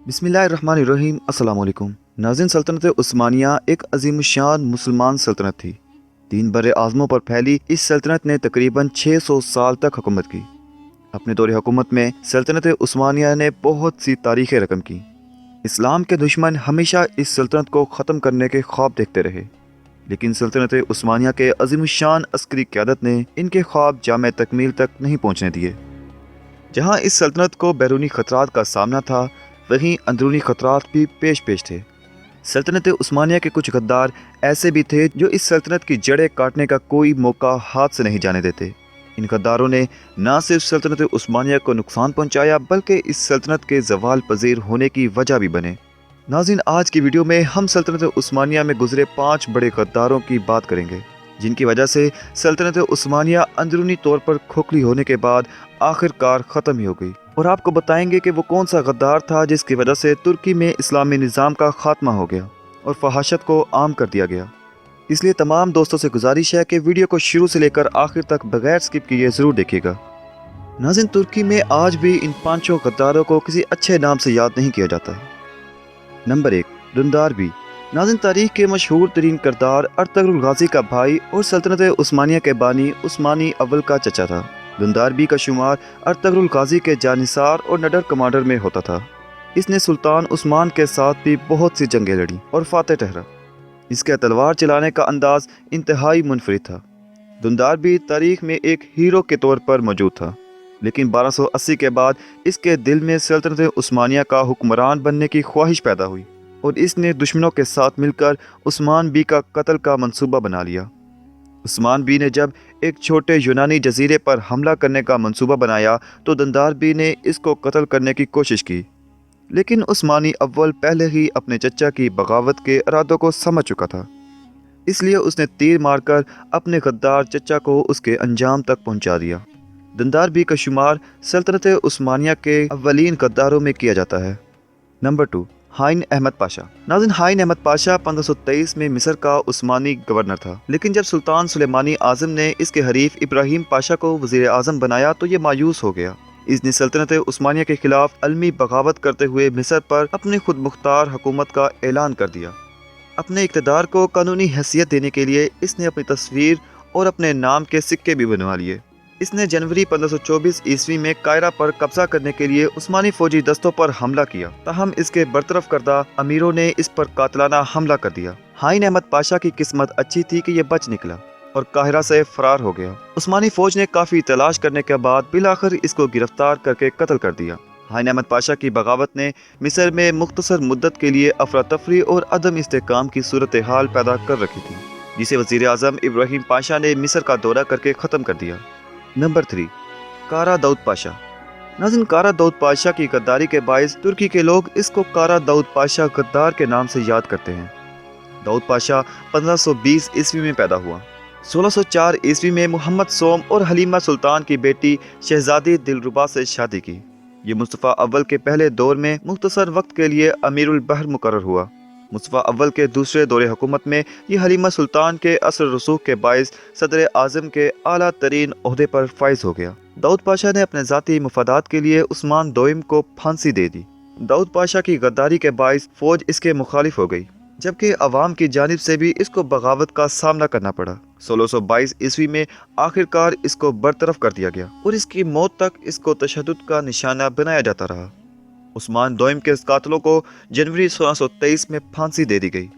बिस्मिल्लाहिर्रहमानिर्रहीम। अस्सलाम वालेकुम नाज़रीन। सल्तनत उस्मानिया एक अजीम शान मुसलमान सल्तनत थी। 3 बड़े आज़मों पर फैली इस सल्तनत ने तकरीबन 600 साल तक हुकूमत की। अपने दौर हुकूमत में सल्तनत उस्मानिया ने बहुत सी तारीखें रकम की। इस्लाम के दुश्मन हमेशा इस सल्तनत को ख़त्म करने के ख्वाब देखते रहे, लेकिन सल्तनत उस्मानिया के अजीम शान अस्करी क़यादत ने इनके ख्वाब जामे तकमील तक नहीं पहुँचने दिए। जहाँ इस सल्तनत को बैरूनी ख़तरात का सामना था, वहीं अंदरूनी ख़तरात भी पेश पेश थे। सल्तनत उस्मानिया के कुछ गद्दार ऐसे भी थे जो इस सल्तनत की जड़ें काटने का कोई मौका हाथ से नहीं जाने देते। इन गद्दारों ने न सिर्फ सल्तनत उस्मानिया को नुकसान पहुंचाया, बल्कि इस सल्तनत के जवाल पजीर होने की वजह भी बने। नाज़रीन, आज की वीडियो में हम सल्तनत उस्मानिया में गुजरे 5 बड़े गद्दारों की बात करेंगे, जिनकी वजह से सल्तनत उस्मानिया अंदरूनी तौर पर खोखली होने के बाद आखिरकार ख़त्म ही हो गई। और आपको बताएंगे कि वो कौन सा गद्दार था जिसकी वजह से तुर्की में इस्लामी निज़ाम का खात्मा हो गया और फहाशत को आम कर दिया गया। इसलिए तमाम दोस्तों से गुजारिश है कि वीडियो को शुरू से लेकर आखिर तक बगैर स्किप किए ज़रूर देखिएगा। नाज़रीन, तुर्की में आज भी इन 5 गद्दारों को किसी अच्छे नाम से याद नहीं किया जाता है। नंबर 1, दुंदारबी। नाज़रीन, तारीख के मशहूर तरीन किरदार अर्तुगरुल गाजी का भाई और सल्तनत उस्मानिया के बानी उस्मानी अव्वल का चचा था। दुंदारबी का शुमार अर्तुगरुल गाजी के जानिसार और नडर कमांडर में होता था। इसने सुल्तान उस्मान के साथ भी बहुत सी जंगें लड़ी और फातह ठहरा। इसके तलवार चलाने का अंदाज इंतहाई मुनफरिद था। दुंदारबी तारीख में एक हीरो के तौर पर मौजूद था, लेकिन 1280 के बाद इसके दिल में सल्तनत उस्मानिया का हुक्मरान बनने की ख्वाहिश पैदा हुई और इसने दुश्मनों के साथ मिलकर उस्मान बी का कत्ल का मंसूबा बना लिया। उस्मान बी ने जब एक छोटे यूनानी जजीरे पर हमला करने का मंसूबा बनाया तो दुंदारबी ने इसको कत्ल करने की कोशिश की, लेकिन उस्मानी अव्वल पहले ही अपने चचा की बगावत के इरादों को समझ चुका था। इसलिए उसने तीर मारकर अपने गद्दार चचा को उसके अंजाम तक पहुंचा दिया। दुंदारबी का शुमार सल्तनत उस्मानिया के अव्वलीन गद्दारों में किया जाता है। नंबर 2, हाइन अहमद पाशा। नाज़रीन, हाइन अहमद पाशा 1523 में मिस्र का उस्मानी गवर्नर था, लेकिन जब सुल्तान सुलेमानी आज़म ने इसके हरीफ इब्राहिम पाशा को वज़ीर आज़म बनाया तो ये मायूस हो गया। इसने सल्तनत उस्मानिया के खिलाफ अलमी बगावत करते हुए मिस्र पर अपनी खुद मुख्तार हुकूमत का ऐलान कर दिया। अपने इक़्तिदार को कानूनी हैसियत देने के लिए इसने अपनी तस्वीर और अपने नाम के सिक्के भी बनवा लिए। इसने जनवरी 1524 ईस्वी में कायरा पर कब्जा करने के लिए उस्मानी फौजी दस्तों पर हमला किया, ताहम इसके बरतरफ करदा अमीरों ने इस पर कातलाना हमला कर दिया। हाइन अहमद पाशा की किस्मत अच्छी थी कि ये बच निकला और काहिरा से फरार हो गया। उस्मानी फौज ने काफ़ी तलाश करने के बाद बिलाखिर इसको गिरफ्तार करके कत्ल कर दिया। हाइन अहमद पाशा की बगावत ने मिस्र में मुख्तसर मुद्दत के लिए अफरा तफरी और अदम इस्तेहकाम की सूरत हाल पैदा कर रखी थी, जिसे वज़ीर आज़म इब्राहिम पाशा ने मिस्र का दौरा करके ख़त्म कर दिया। नंबर 3, कारा दाऊद पाशा। नाज़रीन, कारा दाऊद पाशा की गद्दारी के बायस तुर्की के लोग इसको कारा दाऊद पाशा गद्दार के नाम से याद करते हैं। दाऊद पाशा 1520 ईस्वी में पैदा हुआ। 1604 ईस्वी में मोहम्मद सोम और हलीमा सुल्तान की बेटी शहजादी दिलरुबा से शादी की। ये मुस्तफ़ा अव्वल के पहले दौर में मुख्तसर वक्त के लिए अमीरुल बहर मुकर्रर हुआ। मुस्तफ़ा अव्वल के दूसरे दौरे हुकूमत में ये हलीमा सुल्तान के असर रसूख के बायस सदर आज़म के आला तरीन ओहदे पर फाइज हो गया। दाऊद पाशा ने अपने ज़ाती मुफादात के लिए उस्मान दोइम को फांसी दे दी। दाऊद पाशा की गद्दारी के बायस फौज इसके मुखालिफ हो गई, जबकि अवाम की जानिब से भी इसको बगावत का सामना करना पड़ा। 1622 ईस्वी में आखिरकार इसको बरतरफ कर दिया गया और इसकी मौत तक इसको तशद्दुद का निशाना बनाया जाता रहा। उस्मान दोइम के कातलों को जनवरी 1623 में फांसी दे दी गई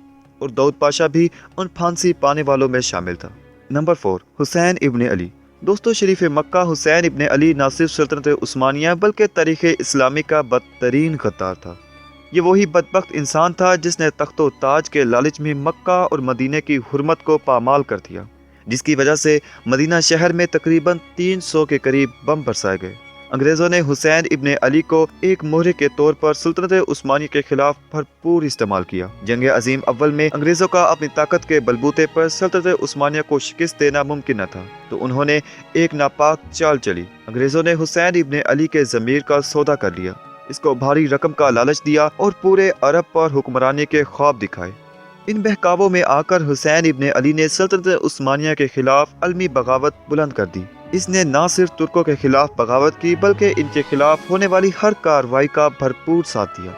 और दाऊद पाशा भी उन फांसी पाने वालों में शामिल था। नंबर 4, हुसैन इब्ने अली। दोस्तों, शरीफ मक्का हुसैन इब्ने अली न सिर्फ सल्तनत उस्मानिया बल्कि तारीख़ इस्लामी का बदतरीन गद्दार था। ये वही बदबख्त इंसान था जिसने तख्तो ताज के लालच में मक्का और मदीने की हुर्मत को पामाल कर दिया, जिसकी वजह से मदीना शहर में तकरीबन 300 के करीब बम बरसाए गए। अंग्रेज़ों ने हुसैन इब्ने अली को एक मोहरे के तौर पर सल्तनत उस्मानिया के खिलाफ भरपूर इस्तेमाल किया। जंग अजीम अव्वल में अंग्रेज़ों का अपनी ताकत के बलबूते पर सल्तनत उस्मानिया को शिकस्त देना मुमकिन न था, तो उन्होंने एक नापाक चाल चली। अंग्रेज़ों ने हुसैन इब्ने अली के ज़मीर का सौदा कर लिया, इसको भारी रकम का लालच दिया और पूरे अरब पर हुक्मरानी के ख्वाब दिखाए। इन बहकावों में आकर हुसैन इब्ने अली ने सल्तनत उस्मानिया के खिलाफ अलमी बगावत बुलंद कर दी। इसने न सिर्फ तुर्कों के खिलाफ बगावत की बल्कि इनके खिलाफ होने वाली हर कार्रवाई का भरपूर साथ दिया।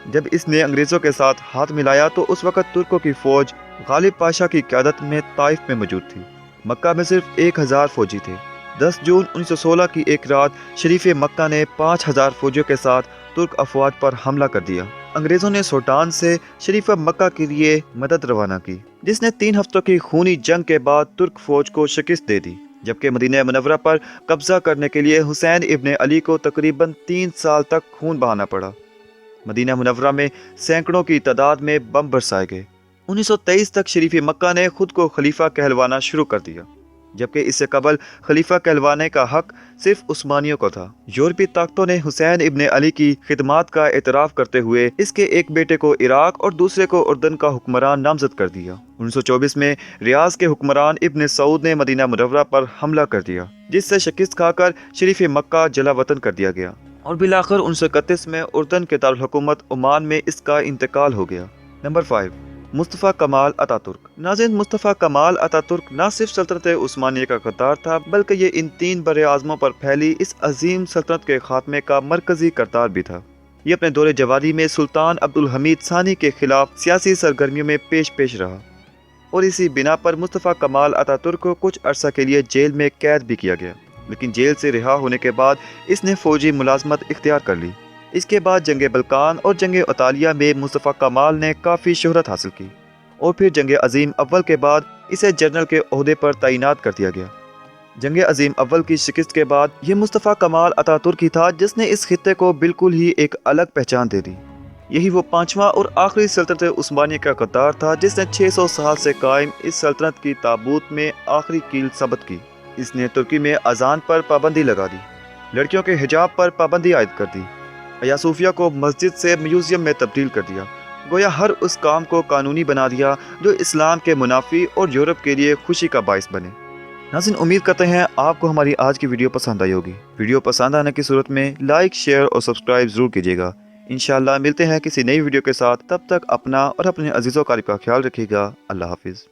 جب اس نے انگریزوں کے ساتھ ہاتھ ملایا تو اس وقت ترکوں کی فوج غالب پاشا کی قیادت میں طائف میں موجود تھی۔ مکہ میں صرف 1000 فوجی تھے۔ 10 جون 1916 کی ایک رات شریف مکہ نے 5000 فوجیوں کے ساتھ ترک افواج پر حملہ کر دیا۔ انگریزوں نے سلطان سے شریف مکہ کے لیے مدد روانہ کی، جس نے 3 ہفتوں کی خونی جنگ کے بعد ترک فوج کو شکست دے دی، جبکہ مدینہ منورہ پر قبضہ کرنے کے لیے حسین ابن علی کو تقریباً 3 سال تک خون بہانا پڑا۔ مدینہ منورہ میں سینکڑوں کی تعداد میں بم برسائے گئے۔ 1923 تک شریف مکہ نے خود کو خلیفہ کہلوانا شروع کر دیا، جبکہ اس سے قبل خلیفہ کہلوانے کا حق صرف عثمانیوں کو تھا۔ یورپی طاقتوں نے حسین ابن علی کی خدمات کا اعتراف کرتے ہوئے اس کے ایک بیٹے کو عراق اور دوسرے کو اردن کا حکمران نامزد کر دیا۔ 1924 میں ریاض کے حکمران ابن سعود نے مدینہ منورہ پر حملہ کر دیا، جس سے شکست کھا کر شریف مکہ جلا وطن کر دیا گیا، اور بالآخر 1931 میں اردن کے دارالحکومت عمان میں اس کا انتقال ہو گیا۔ نمبر 5، مصطفیٰ کمال اتاترک۔ ناظرین، مصطفیٰ کمال اتاترک نہ صرف سلطنت عثمانیہ کا کردار تھا، بلکہ یہ ان 3 براعظموں پر پھیلی اس عظیم سلطنت کے خاتمے کا مرکزی کردار بھی تھا۔ یہ اپنے دور جوانی میں سلطان عبدالحمید ثانی کے خلاف سیاسی سرگرمیوں میں پیش رہا، اور اسی بنا پر مصطفیٰ کمال اتاترک کو کچھ عرصہ کے لیے جیل میں قید بھی کیا گیا، لیکن جیل سے رہا ہونے کے بعد اس نے فوجی ملازمت اختیار کر لی۔ اس کے بعد جنگ بلقان اور جنگ اطالیہ میں مصطفیٰ کمال نے کافی شہرت حاصل کی، اور پھر جنگ عظیم اول کے بعد اسے جنرل کے عہدے پر تعینات کر دیا گیا۔ جنگ عظیم اول کی شکست کے بعد یہ مصطفیٰ کمال اتاترک ہی تھا جس نے اس خطے کو بالکل ہی ایک الگ پہچان دے دی۔ یہی وہ 5واں اور آخری سلطنت عثمانیہ کا کردار تھا جس نے 600 سال سے قائم اس سلطنت کی تابوت میں آخری کیل ثبت کی۔ اس نے ترکی میں اذان پر پابندی لگا دی، لڑکیوں کے حجاب پر پابندی عائد کر دی، آیا صوفیہ کو مسجد سے میوزیم میں تبدیل کر دیا، گویا ہر اس کام کو قانونی بنا دیا جو اسلام کے منافی اور یورپ کے لیے خوشی کا باعث بنے۔ ناظرین، امید کرتے ہیں آپ کو ہماری آج کی ویڈیو پسند آئی ہوگی۔ ویڈیو پسند آنے کی صورت میں لائک، شیئر اور سبسکرائب ضرور کیجیے گا۔ انشاءاللہ ملتے ہیں کسی نئی ویڈیو کے ساتھ، تب تک اپنا اور اپنے عزیزوں کا خیال رکھیے گا۔ اللہ حافظ۔